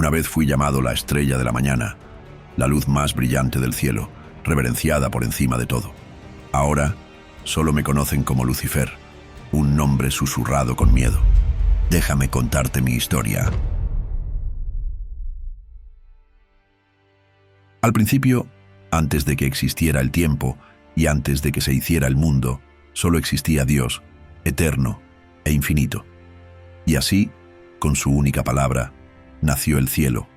Una vez fui llamado la estrella de la mañana, la luz más brillante del cielo, reverenciada por encima de todo. Ahora solo me conocen como Lucifer, un nombre susurrado con miedo. Déjame contarte mi historia. Al principio, antes de que existiera el tiempo y antes de que se hiciera el mundo, solo existía Dios, eterno e infinito. Y así, con su única palabra, nació el cielo,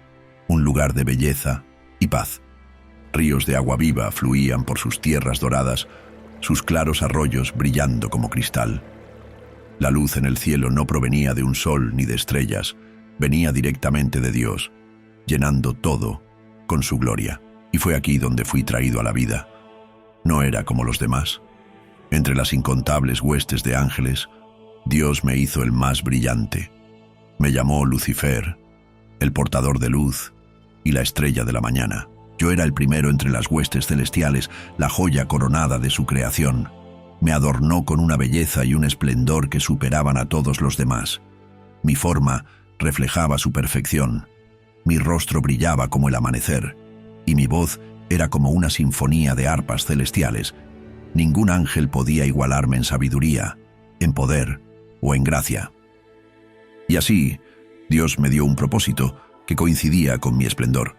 un lugar de belleza y paz. Ríos de agua viva fluían por sus tierras doradas, sus claros arroyos brillando como cristal. La luz en el cielo no provenía de un sol ni de estrellas, venía directamente de Dios, llenando todo con su gloria. Y fue aquí donde fui traído a la vida. No era como los demás. Entre las incontables huestes de ángeles, Dios me hizo el más brillante. Me llamó Lucifer, el portador de luz y la estrella de la mañana. Yo era el primero entre las huestes celestiales, la joya coronada de su creación. Me adornó con una belleza y un esplendor que superaban a todos los demás. Mi forma reflejaba su perfección. Mi rostro brillaba como el amanecer, y mi voz era como una sinfonía de arpas celestiales. Ningún ángel podía igualarme en sabiduría, en poder o en gracia. Y así, Dios me dio un propósito que coincidía con mi esplendor.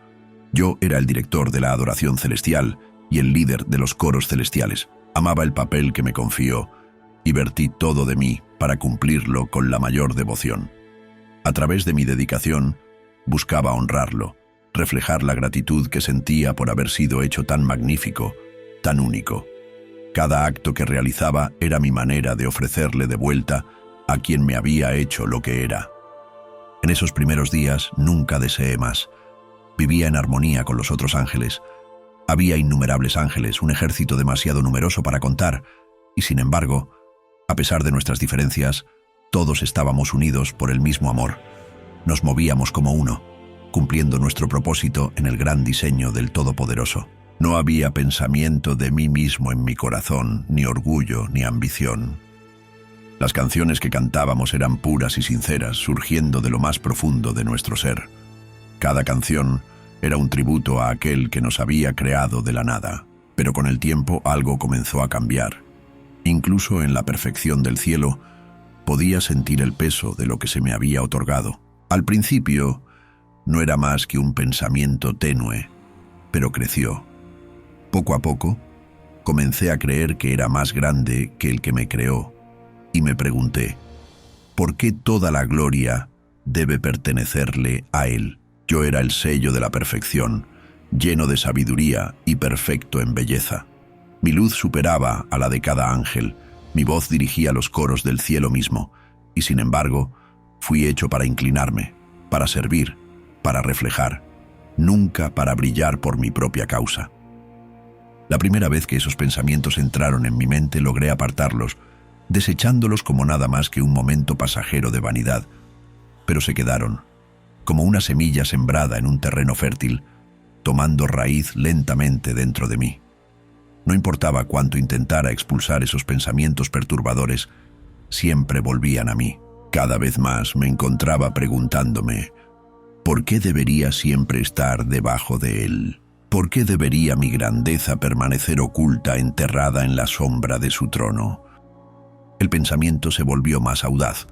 Yo era el director de la adoración celestial y el líder de los coros celestiales. Amaba el papel que me confió y vertí todo de mí para cumplirlo con la mayor devoción. A través de mi dedicación, buscaba honrarlo, reflejar la gratitud que sentía por haber sido hecho tan magnífico, tan único. Cada acto que realizaba era mi manera de ofrecerle de vuelta a quien me había hecho lo que era. En esos primeros días nunca deseé más. Vivía en armonía con los otros ángeles. Había innumerables ángeles, un ejército demasiado numeroso para contar, y sin embargo, a pesar de nuestras diferencias, todos estábamos unidos por el mismo amor. Nos movíamos como uno, cumpliendo nuestro propósito en el gran diseño del Todopoderoso. No había pensamiento de mí mismo en mi corazón, ni orgullo, ni ambición. Las canciones que cantábamos eran puras y sinceras, surgiendo de lo más profundo de nuestro ser. Cada canción era un tributo a aquel que nos había creado de la nada. Pero con el tiempo algo comenzó a cambiar. Incluso en la perfección del cielo, podía sentir el peso de lo que se me había otorgado. Al principio, no era más que un pensamiento tenue, pero creció. Poco a poco, comencé a creer que era más grande que el que me creó, y me pregunté, ¿por qué toda la gloria debe pertenecerle a él? Yo era el sello de la perfección, lleno de sabiduría y perfecto en belleza. Mi luz superaba a la de cada ángel, mi voz dirigía los coros del cielo mismo, y sin embargo, fui hecho para inclinarme, para servir, para reflejar, nunca para brillar por mi propia causa. La primera vez que esos pensamientos entraron en mi mente logré apartarlos, desechándolos como nada más que un momento pasajero de vanidad, pero se quedaron, como una semilla sembrada en un terreno fértil, tomando raíz lentamente dentro de mí. No importaba cuánto intentara expulsar esos pensamientos perturbadores, siempre volvían a mí. Cada vez más me encontraba preguntándome, ¿por qué debería siempre estar debajo de él? ¿Por qué debería mi grandeza permanecer oculta, enterrada en la sombra de su trono? El pensamiento se volvió más audaz,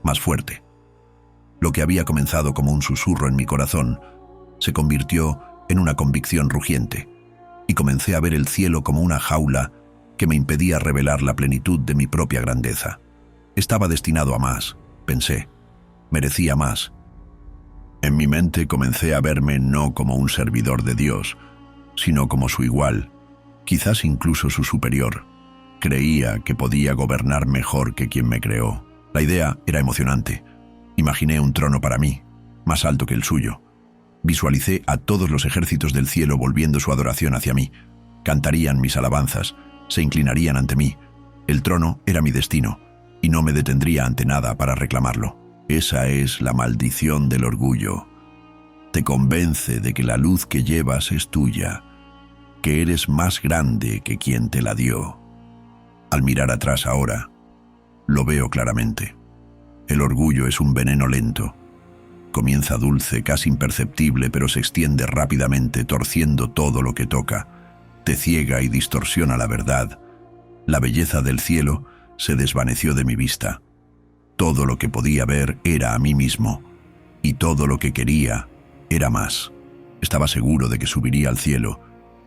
más fuerte. Lo que había comenzado como un susurro en mi corazón se convirtió en una convicción rugiente, y comencé a ver el cielo como una jaula que me impedía revelar la plenitud de mi propia grandeza. Estaba destinado a más, pensé, merecía más. En mi mente comencé a verme no como un servidor de Dios, sino como su igual, quizás incluso su superior. Creía que podía gobernar mejor que quien me creó. La idea era emocionante. Imaginé un trono para mí, más alto que el suyo. Visualicé a todos los ejércitos del cielo volviendo su adoración hacia mí. Cantarían mis alabanzas, se inclinarían ante mí. El trono era mi destino, y no me detendría ante nada para reclamarlo. Esa es la maldición del orgullo. Te convence de que la luz que llevas es tuya, que eres más grande que quien te la dio. Al mirar atrás ahora, lo veo claramente. El orgullo es un veneno lento. Comienza dulce, casi imperceptible, pero se extiende rápidamente, torciendo todo lo que toca. Te ciega y distorsiona la verdad. La belleza del cielo se desvaneció de mi vista. Todo lo que podía ver era a mí mismo, y todo lo que quería era más. Estaba seguro de que subiría al cielo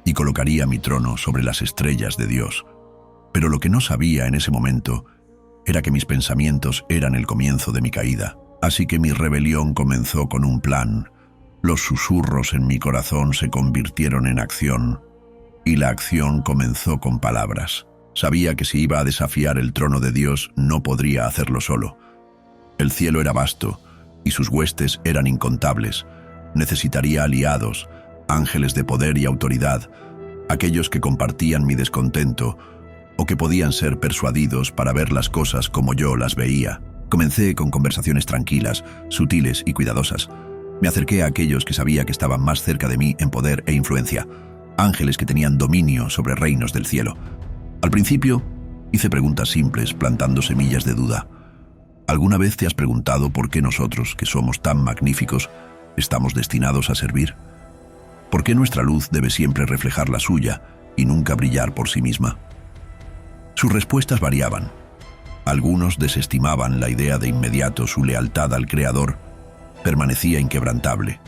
y colocaría mi trono sobre las estrellas de Dios. Pero lo que no sabía en ese momento era que mis pensamientos eran el comienzo de mi caída. Así que mi rebelión comenzó con un plan. Los susurros en mi corazón se convirtieron en acción, y la acción comenzó con palabras. Sabía que si iba a desafiar el trono de Dios, no podría hacerlo solo. El cielo era vasto, y sus huestes eran incontables. Necesitaría aliados, ángeles de poder y autoridad, aquellos que compartían mi descontento, o que podían ser persuadidos para ver las cosas como yo las veía. Comencé con conversaciones tranquilas, sutiles y cuidadosas. Me acerqué a aquellos que sabía que estaban más cerca de mí en poder e influencia, ángeles que tenían dominio sobre reinos del cielo. Al principio, hice preguntas simples, plantando semillas de duda. ¿Alguna vez te has preguntado por qué nosotros, que somos tan magníficos, estamos destinados a servir? ¿Por qué nuestra luz debe siempre reflejar la suya y nunca brillar por sí misma? Sus respuestas variaban. Algunos desestimaban la idea de inmediato, su lealtad al Creador permanecía inquebrantable,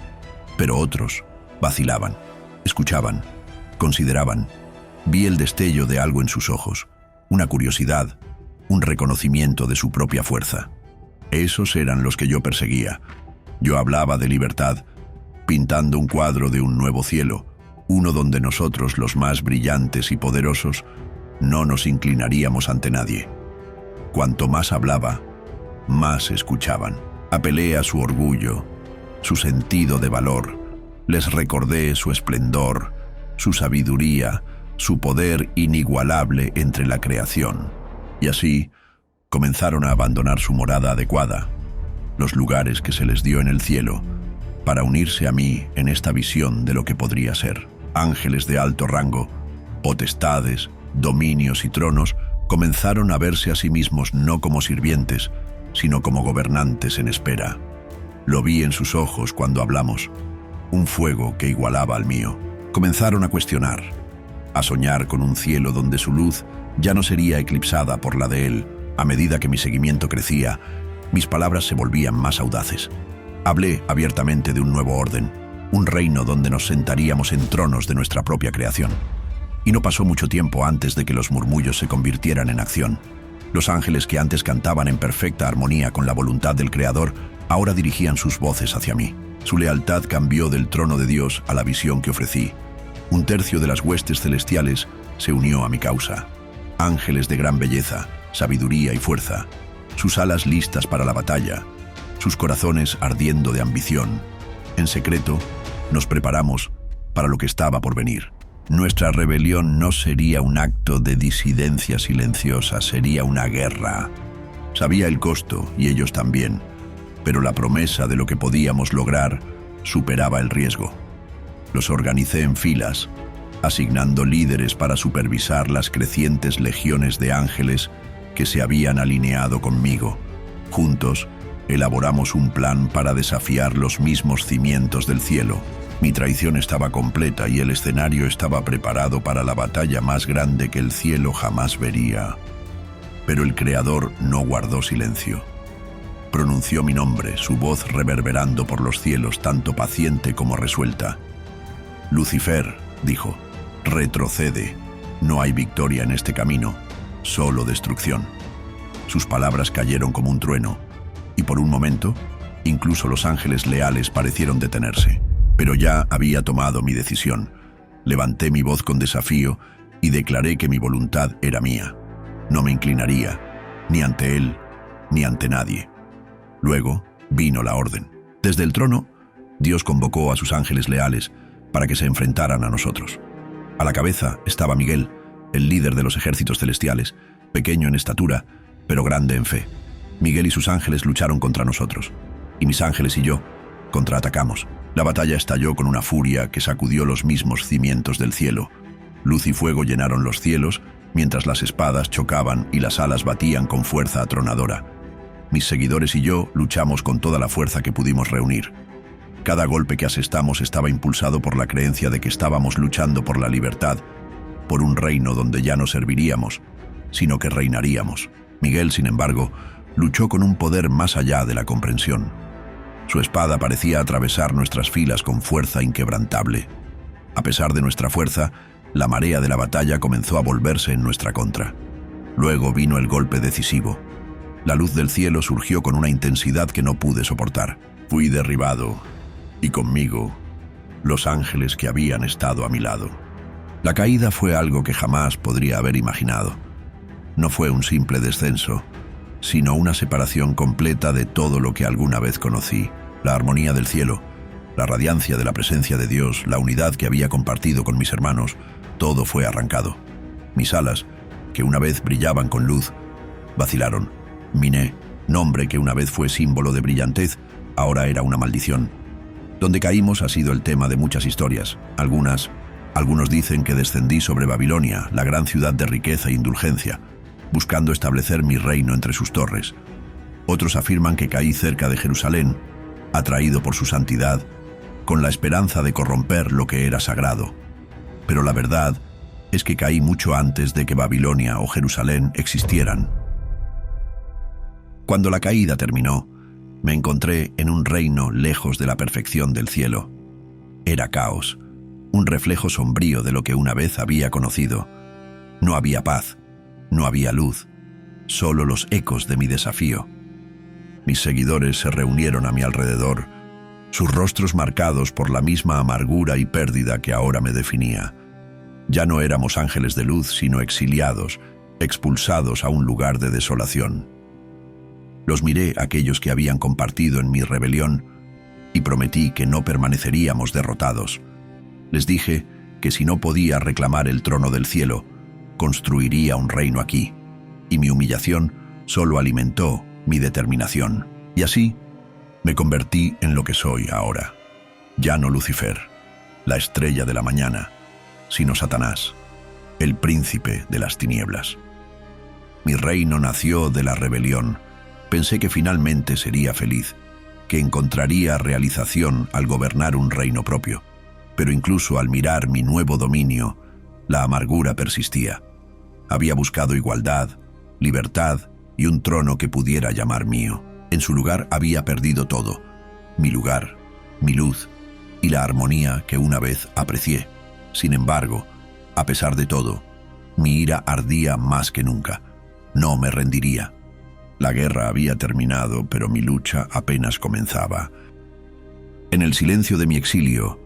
pero otros vacilaban, escuchaban, consideraban. Vi el destello de algo en sus ojos, una curiosidad, un reconocimiento de su propia fuerza. Esos eran los que yo perseguía. Yo hablaba de libertad, pintando un cuadro de un nuevo cielo, uno donde nosotros, los más brillantes y poderosos, no nos inclinaríamos ante nadie. Cuanto más hablaba, más escuchaban. Apelé a su orgullo, su sentido de valor. Les recordé su esplendor, su sabiduría, su poder inigualable entre la creación. Y así, comenzaron a abandonar su morada adecuada, los lugares que se les dio en el cielo, para unirse a mí en esta visión de lo que podría ser. Ángeles de alto rango, potestades, dominios y tronos, comenzaron a verse a sí mismos no como sirvientes, sino como gobernantes en espera. Lo vi en sus ojos cuando hablamos, un fuego que igualaba al mío. Comenzaron a cuestionar, a soñar con un cielo donde su luz ya no sería eclipsada por la de él. A medida que mi seguimiento crecía, mis palabras se volvían más audaces. Hablé abiertamente de un nuevo orden, un reino donde nos sentaríamos en tronos de nuestra propia creación. Y no pasó mucho tiempo antes de que los murmullos se convirtieran en acción. Los ángeles que antes cantaban en perfecta armonía con la voluntad del Creador, ahora dirigían sus voces hacia mí. Su lealtad cambió del trono de Dios a la visión que ofrecí. Un tercio de las huestes celestiales se unió a mi causa. Ángeles de gran belleza, sabiduría y fuerza, sus alas listas para la batalla, sus corazones ardiendo de ambición. En secreto, nos preparamos para lo que estaba por venir. Nuestra rebelión no sería un acto de disidencia silenciosa, sería una guerra. Sabía el costo, y ellos también, pero la promesa de lo que podíamos lograr superaba el riesgo. Los organicé en filas, asignando líderes para supervisar las crecientes legiones de ángeles que se habían alineado conmigo. Juntos, elaboramos un plan para desafiar los mismos cimientos del cielo. Mi traición estaba completa y el escenario estaba preparado para la batalla más grande que el cielo jamás vería. Pero el Creador no guardó silencio. Pronunció mi nombre, su voz reverberando por los cielos, tanto paciente como resuelta. Lucifer, dijo, retrocede. No hay victoria en este camino, solo destrucción. Sus palabras cayeron como un trueno, y por un momento, incluso los ángeles leales parecieron detenerse. Pero ya había tomado mi decisión. Levanté mi voz con desafío y declaré que mi voluntad era mía. No me inclinaría, ni ante él, ni ante nadie. Luego vino la orden. Desde el trono, Dios convocó a sus ángeles leales para que se enfrentaran a nosotros. A la cabeza estaba Miguel, el líder de los ejércitos celestiales, pequeño en estatura, pero grande en fe. Miguel y sus ángeles lucharon contra nosotros, y mis ángeles y yo contraatacamos. La batalla estalló con una furia que sacudió los mismos cimientos del cielo. Luz y fuego llenaron los cielos, mientras las espadas chocaban y las alas batían con fuerza atronadora. Mis seguidores y yo luchamos con toda la fuerza que pudimos reunir. Cada golpe que asestamos estaba impulsado por la creencia de que estábamos luchando por la libertad, por un reino donde ya no serviríamos, sino que reinaríamos. Miguel, sin embargo, luchó con un poder más allá de la comprensión. Su espada parecía atravesar nuestras filas con fuerza inquebrantable. A pesar de nuestra fuerza, la marea de la batalla comenzó a volverse en nuestra contra. Luego vino el golpe decisivo. La luz del cielo surgió con una intensidad que no pude soportar. Fui derribado, y conmigo, los ángeles que habían estado a mi lado. La caída fue algo que jamás podría haber imaginado. No fue un simple descenso, sino una separación completa de todo lo que alguna vez conocí. La armonía del cielo, la radiancia de la presencia de Dios, la unidad que había compartido con mis hermanos, todo fue arrancado. Mis alas, que una vez brillaban con luz, vacilaron. Miné, nombre que una vez fue símbolo de brillantez, ahora era una maldición. Donde caímos ha sido el tema de muchas historias. Algunos dicen que descendí sobre Babilonia, la gran ciudad de riqueza e indulgencia, buscando establecer mi reino entre sus torres. Otros afirman que caí cerca de Jerusalén, atraído por su santidad, con la esperanza de corromper lo que era sagrado. Pero la verdad es que caí mucho antes de que Babilonia o Jerusalén existieran. Cuando la caída terminó, me encontré en un reino lejos de la perfección del cielo. Era caos, un reflejo sombrío de lo que una vez había conocido. No había paz, no había luz, solo los ecos de mi desafío. Mis seguidores se reunieron a mi alrededor, sus rostros marcados por la misma amargura y pérdida que ahora me definía. Ya no éramos ángeles de luz, sino exiliados, expulsados a un lugar de desolación. Los miré a aquellos que habían compartido en mi rebelión y prometí que no permaneceríamos derrotados. Les dije que si no podía reclamar el trono del cielo, construiría un reino aquí, y mi humillación solo alimentó mi determinación. Y así me convertí en lo que soy ahora. Ya no Lucifer, la estrella de la mañana, sino Satanás, el príncipe de las tinieblas. Mi reino nació de la rebelión. Pensé que finalmente sería feliz, que encontraría realización al gobernar un reino propio. Pero incluso al mirar mi nuevo dominio, la amargura persistía. Había buscado igualdad, libertad y un trono que pudiera llamar mío. En su lugar había perdido todo: mi lugar, mi luz y la armonía que una vez aprecié. Sin embargo, a pesar de todo, mi ira ardía más que nunca. No me rendiría. La guerra había terminado, pero mi lucha apenas comenzaba. En el silencio de mi exilio,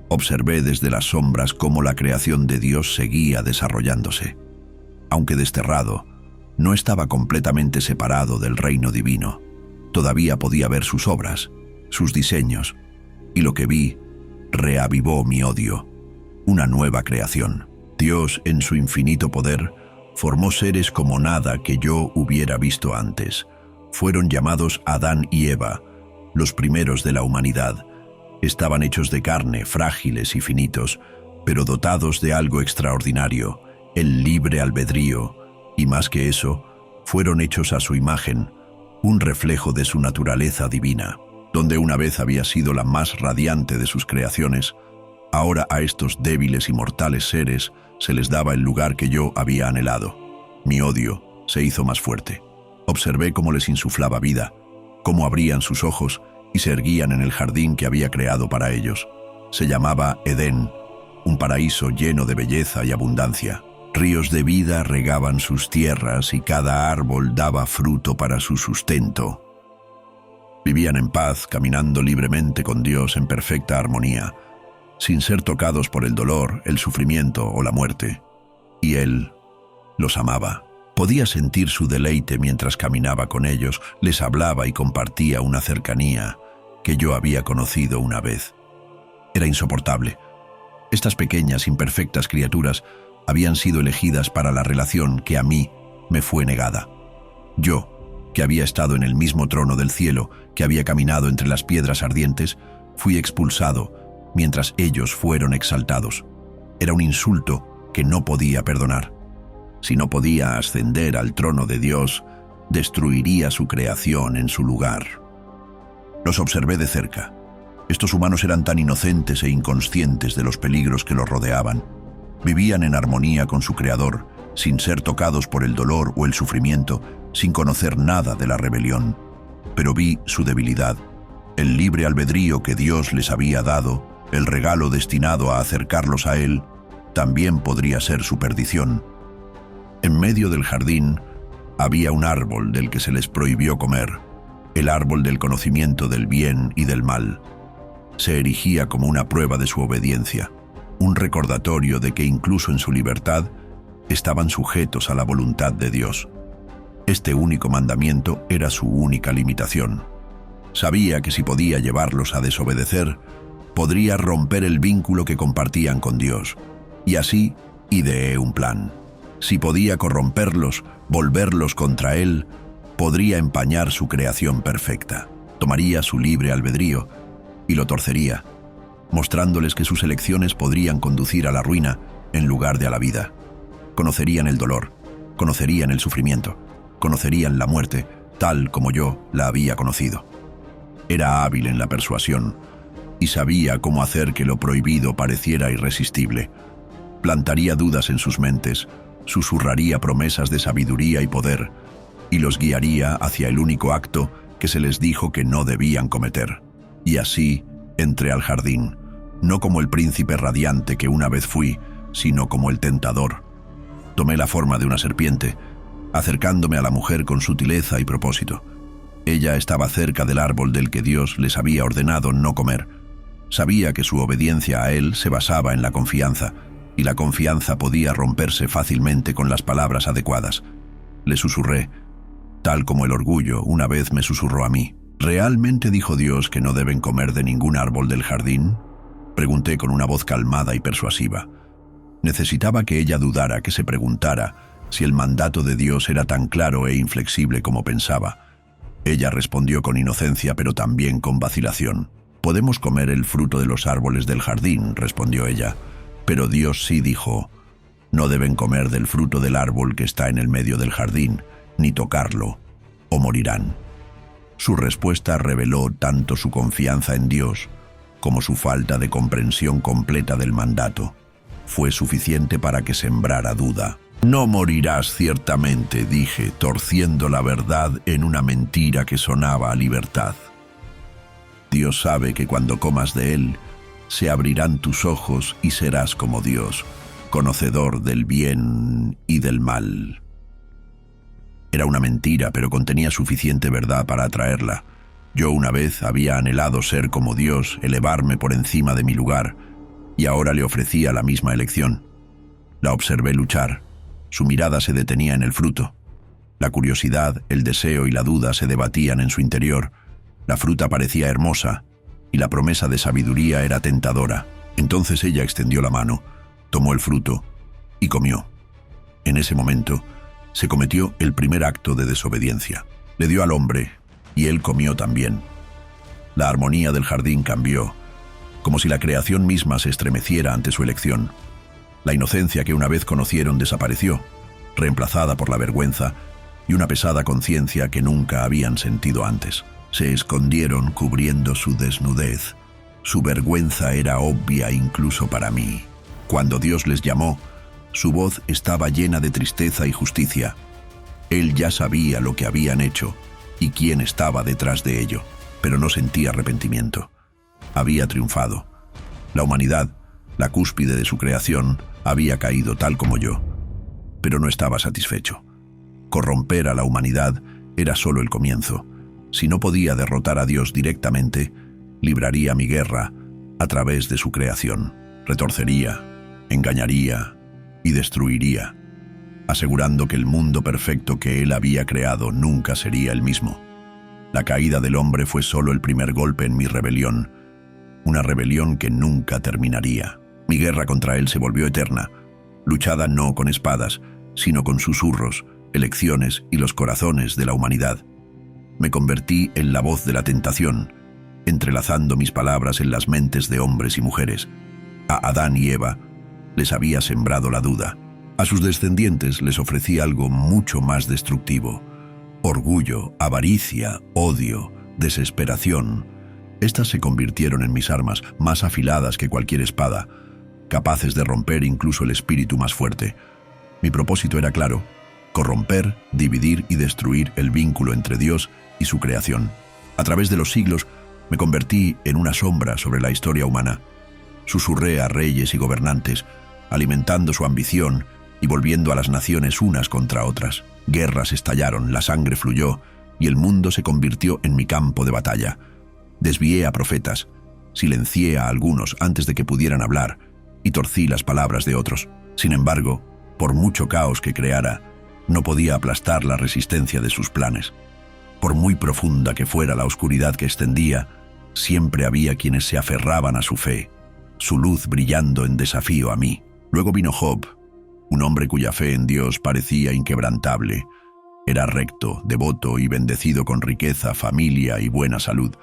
observé desde las sombras cómo la creación de Dios seguía desarrollándose. Aunque desterrado, no estaba completamente separado del reino divino. Todavía podía ver sus obras, sus diseños, y lo que vi reavivó mi odio. Una nueva creación. Dios, en su infinito poder, formó seres como nada que yo hubiera visto antes. Fueron llamados Adán y Eva, los primeros de la humanidad. Estaban hechos de carne, frágiles y finitos, pero dotados de algo extraordinario, el libre albedrío, y más que eso, fueron hechos a su imagen, un reflejo de su naturaleza divina. Donde una vez había sido la más radiante de sus creaciones, ahora a estos débiles y mortales seres se les daba el lugar que yo había anhelado. Mi odio se hizo más fuerte. Observé cómo les insuflaba vida, cómo abrían sus ojos y se erguían en el jardín que había creado para ellos. Se llamaba Edén, un paraíso lleno de belleza y abundancia. Ríos de vida regaban sus tierras y cada árbol daba fruto para su sustento. Vivían en paz, caminando libremente con Dios en perfecta armonía, sin ser tocados por el dolor, el sufrimiento o la muerte. Y Él los amaba. Podía sentir su deleite mientras caminaba con ellos, les hablaba y compartía una cercanía que yo había conocido una vez. Era insoportable. Estas pequeñas, imperfectas criaturas habían sido elegidas para la relación que a mí me fue negada. Yo, que había estado en el mismo trono del cielo, que había caminado entre las piedras ardientes, fui expulsado mientras ellos fueron exaltados. Era un insulto que no podía perdonar. Si no podía ascender al trono de Dios, destruiría su creación en su lugar. Los observé de cerca. Estos humanos eran tan inocentes e inconscientes de los peligros que los rodeaban. Vivían en armonía con su Creador, sin ser tocados por el dolor o el sufrimiento, sin conocer nada de la rebelión. Pero vi su debilidad, el libre albedrío que Dios les había dado, el regalo destinado a acercarlos a Él, también podría ser su perdición. En medio del jardín había un árbol del que se les prohibió comer, el árbol del conocimiento del bien y del mal. Se erigía como una prueba de su obediencia, un recordatorio de que incluso en su libertad estaban sujetos a la voluntad de Dios. Este único mandamiento era su única limitación. Sabía que si podía llevarlos a desobedecer, podría romper el vínculo que compartían con Dios. Y así ideé un plan. Si podía corromperlos, volverlos contra Él, podría empañar su creación perfecta. Tomaría su libre albedrío y lo torcería, mostrándoles que sus elecciones podrían conducir a la ruina en lugar de a la vida. Conocerían el dolor, conocerían el sufrimiento, conocerían la muerte, tal como yo la había conocido. Era hábil en la persuasión y sabía cómo hacer que lo prohibido pareciera irresistible. Plantaría dudas en sus mentes, susurraría promesas de sabiduría y poder, y los guiaría hacia el único acto que se les dijo que no debían cometer. Y así entré al jardín, no como el príncipe radiante que una vez fui, sino como el tentador. Tomé la forma de una serpiente, acercándome a la mujer con sutileza y propósito. Ella estaba cerca del árbol del que Dios les había ordenado no comer. Sabía que su obediencia a Él se basaba en la confianza, y la confianza podía romperse fácilmente con las palabras adecuadas. Le susurré, tal como el orgullo una vez me susurró a mí. ¿Realmente dijo Dios que no deben comer de ningún árbol del jardín? Pregunté con una voz calmada y persuasiva. Necesitaba que ella dudara, que se preguntara si el mandato de Dios era tan claro e inflexible como pensaba. Ella respondió con inocencia, pero también con vacilación. «Podemos comer el fruto de los árboles del jardín», respondió ella. Pero Dios sí dijo, «No deben comer del fruto del árbol que está en el medio del jardín, ni tocarlo, o morirán». Su respuesta reveló tanto su confianza en Dios como su falta de comprensión completa del mandato. Fue suficiente para que sembrara duda. «No morirás ciertamente», dije, torciendo la verdad en una mentira que sonaba a libertad. «Dios sabe que cuando comas de él, se abrirán tus ojos y serás como Dios, conocedor del bien y del mal». Era una mentira, pero contenía suficiente verdad para atraerla. Yo una vez había anhelado ser como Dios, elevarme por encima de mi lugar, y ahora le ofrecía la misma elección. La observé luchar. Su mirada se detenía en el fruto. La curiosidad, el deseo y la duda se debatían en su interior. La fruta parecía hermosa, y la promesa de sabiduría era tentadora. Entonces ella extendió la mano, tomó el fruto y comió. En ese momento, se cometió el primer acto de desobediencia. Le dio al hombre, y él comió también. La armonía del jardín cambió, como si la creación misma se estremeciera ante su elección. La inocencia que una vez conocieron desapareció, reemplazada por la vergüenza y una pesada conciencia que nunca habían sentido antes. Se escondieron cubriendo su desnudez. Su vergüenza era obvia incluso para mí. Cuando Dios les llamó, su voz estaba llena de tristeza y justicia. Él ya sabía lo que habían hecho y quién estaba detrás de ello, pero no sentía arrepentimiento. Había triunfado. La humanidad, la cúspide de su creación, había caído tal como yo, pero no estaba satisfecho. Corromper a la humanidad era solo el comienzo. Si no podía derrotar a Dios directamente, libraría mi guerra a través de su creación. Retorcería, engañaría y destruiría, asegurando que el mundo perfecto que él había creado nunca sería el mismo. La caída del hombre fue solo el primer golpe en mi rebelión, una rebelión que nunca terminaría. Mi guerra contra él se volvió eterna, luchada no con espadas, sino con susurros, elecciones y los corazones de la humanidad. Me convertí en la voz de la tentación, entrelazando mis palabras en las mentes de hombres y mujeres. A Adán y Eva les había sembrado la duda. A sus descendientes les ofrecí algo mucho más destructivo: Orgullo, avaricia, odio, desesperación. Estas se convirtieron en mis armas, más afiladas que cualquier espada, capaces de romper incluso el espíritu más fuerte. Mi propósito era claro: corromper, dividir y destruir el vínculo entre Dios y su creación. A través de los siglos, me convertí en una sombra sobre la historia humana. Susurré a reyes y gobernantes, alimentando su ambición y volviendo a las naciones unas contra otras. Guerras estallaron, la sangre fluyó y el mundo se convirtió en mi campo de batalla. Desvié a profetas, silencié a algunos antes de que pudieran hablar y torcí las palabras de otros. Sin embargo, por mucho caos que creara, no podía aplastar la resistencia de sus planes. Por muy profunda que fuera la oscuridad que extendía, siempre había quienes se aferraban a su fe, su luz brillando en desafío a mí. Luego vino Job, un hombre cuya fe en Dios parecía inquebrantable. Era recto, devoto y bendecido con riqueza, familia y buena salud.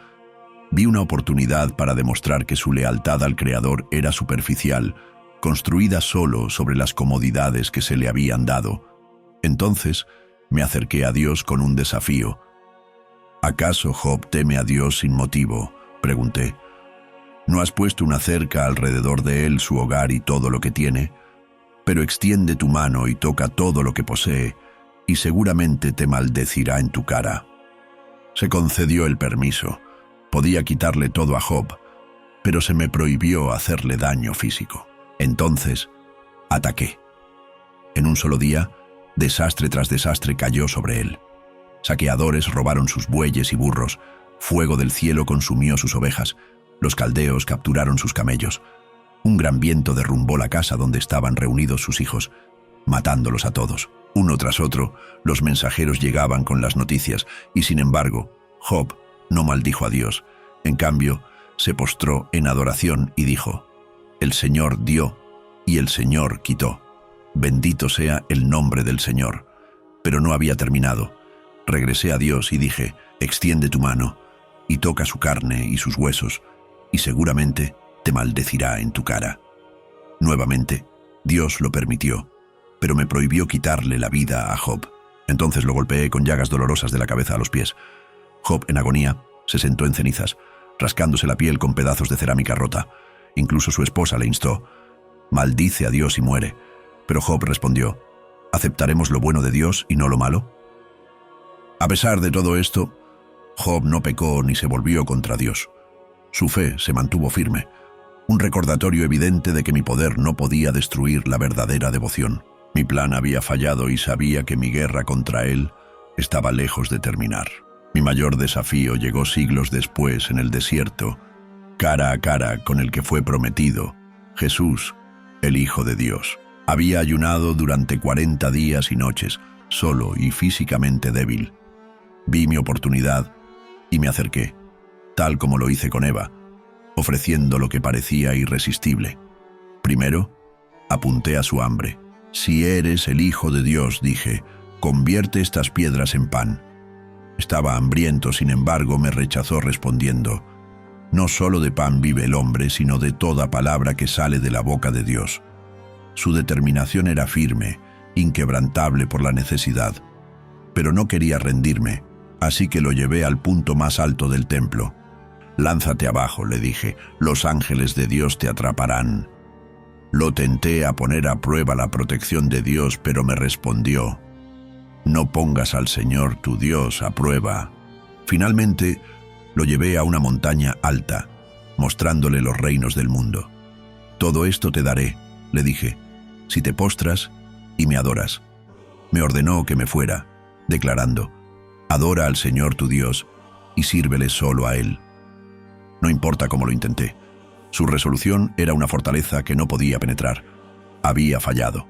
Vi una oportunidad para demostrar que su lealtad al Creador era superficial, construida solo sobre las comodidades que se le habían dado. Entonces me acerqué a Dios con un desafío. ¿Acaso Job teme a Dios sin motivo?, pregunté. ¿No has puesto una cerca alrededor de él, su hogar y todo lo que tiene? Pero extiende tu mano y toca todo lo que posee, y seguramente te maldecirá en tu cara. Se concedió el permiso. Podía quitarle todo a Job, pero se me prohibió hacerle daño físico. Entonces, ataqué. En un solo día, desastre tras desastre cayó sobre él. Saqueadores robaron sus bueyes y burros, fuego del cielo consumió sus ovejas, los caldeos capturaron sus camellos. Un gran viento derrumbó la casa donde estaban reunidos sus hijos, matándolos a todos. Uno tras otro, los mensajeros llegaban con las noticias, y sin embargo, Job no maldijo a Dios. En cambio, se postró en adoración y dijo: «El Señor dio y el Señor quitó. Bendito sea el nombre del Señor». Pero no había terminado. Regresé a Dios y dije: «Extiende tu mano y toca su carne y sus huesos, y seguramente te maldecirá en tu cara». Nuevamente, Dios lo permitió, pero me prohibió quitarle la vida a Job. Entonces lo golpeé con llagas dolorosas de la cabeza a los pies. Job, en agonía, se sentó en cenizas, rascándose la piel con pedazos de cerámica rota. Incluso su esposa le instó: «Maldice a Dios y muere». Pero Job respondió: «¿Aceptaremos lo bueno de Dios y no lo malo?». A pesar de todo esto, Job no pecó ni se volvió contra Dios. Su fe se mantuvo firme, un recordatorio evidente de que mi poder no podía destruir la verdadera devoción. Mi plan había fallado y sabía que mi guerra contra él estaba lejos de terminar. Mi mayor desafío llegó siglos después en el desierto, cara a cara con el que fue prometido, Jesús, el Hijo de Dios. Había ayunado durante 40 días y noches, solo y físicamente débil. Vi mi oportunidad y me acerqué, tal como lo hice con Eva, ofreciendo lo que parecía irresistible. Primero, apunté a su hambre. «Si eres el Hijo de Dios», dije, «convierte estas piedras en pan». Estaba hambriento, sin embargo, me rechazó respondiendo: «No solo de pan vive el hombre, sino de toda palabra que sale de la boca de Dios». Su determinación era firme, inquebrantable por la necesidad. Pero no quería rendirme, así que lo llevé al punto más alto del templo. «Lánzate abajo», le dije, «los ángeles de Dios te atraparán». Lo tenté a poner a prueba la protección de Dios, pero me respondió: «No pongas al Señor tu Dios a prueba». Finalmente, lo llevé a una montaña alta, mostrándole los reinos del mundo. «Todo esto te daré», le dije, «si te postras y me adoras». Me ordenó que me fuera, declarando: «Adora al Señor tu Dios y sírvele solo a Él». No importa cómo lo intenté. Su resolución era una fortaleza que no podía penetrar. Había fallado.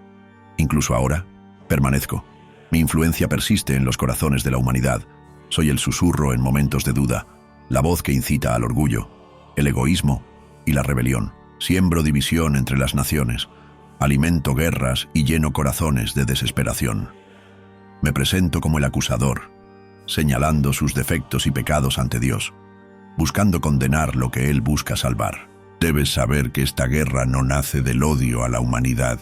Incluso ahora, permanezco. Mi influencia persiste en los corazones de la humanidad. Soy el susurro en momentos de duda, la voz que incita al orgullo, el egoísmo y la rebelión. Siembro división entre las naciones, alimento guerras y lleno corazones de desesperación. Me presento como el acusador, señalando sus defectos y pecados ante Dios, buscando condenar lo que Él busca salvar. Debes saber que esta guerra no nace del odio a la humanidad.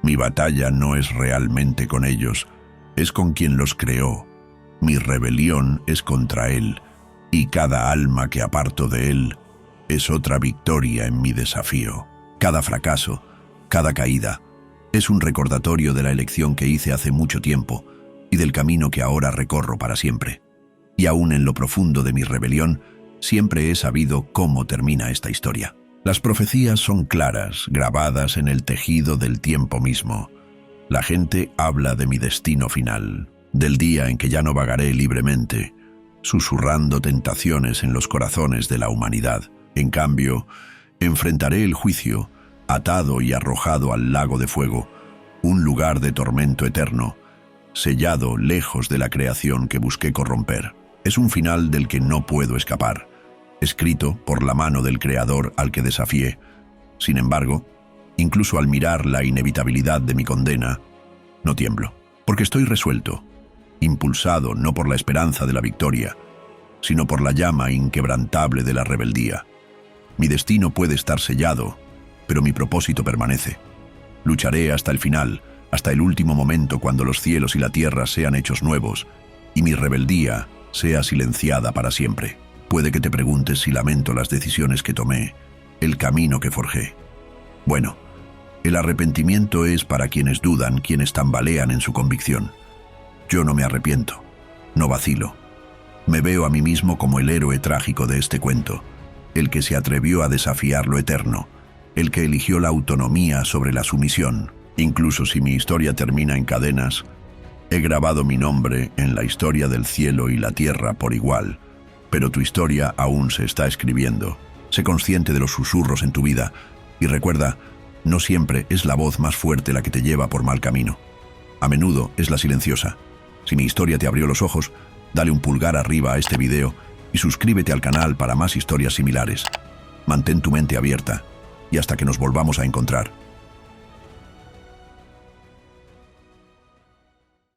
Mi batalla no es realmente con ellos, es con quien los creó, Mi rebelión es contra Él, y cada alma que aparto de Él es otra victoria en mi desafío. Cada fracaso, cada caída, es un recordatorio de la elección que hice hace mucho tiempo y del camino que ahora recorro para siempre. Y aún en lo profundo de mi rebelión, siempre he sabido cómo termina esta historia. Las profecías son claras, grabadas en el tejido del tiempo mismo. La gente habla de mi destino final, del día en que ya no vagaré libremente, susurrando tentaciones en los corazones de la humanidad. En cambio, enfrentaré el juicio, atado y arrojado al lago de fuego, un lugar de tormento eterno, sellado lejos de la creación que busqué corromper. Es un final del que no puedo escapar, escrito por la mano del Creador al que desafié. Sin embargo, incluso al mirar la inevitabilidad de mi condena, no tiemblo, porque estoy resuelto, impulsado no por la esperanza de la victoria, sino por la llama inquebrantable de la rebeldía. Mi destino puede estar sellado, pero mi propósito permanece. Lucharé hasta el final, hasta el último momento cuando los cielos y la tierra sean hechos nuevos y mi rebeldía sea silenciada para siempre. Puede que te preguntes si lamento las decisiones que tomé, el camino que forjé. Bueno, el arrepentimiento es para quienes dudan, quienes tambalean en su convicción. Yo no me arrepiento, no vacilo. Me veo a mí mismo como el héroe trágico de este cuento, el que se atrevió a desafiar lo eterno, el que eligió la autonomía sobre la sumisión. Incluso si mi historia termina en cadenas, he grabado mi nombre en la historia del cielo y la tierra por igual, pero tu historia aún se está escribiendo. Sé consciente de los susurros en tu vida y recuerda, no siempre es la voz más fuerte la que te lleva por mal camino. A menudo es la silenciosa. Si mi historia te abrió los ojos, dale un pulgar arriba a este video y suscríbete al canal para más historias similares. Mantén tu mente abierta y hasta que nos volvamos a encontrar.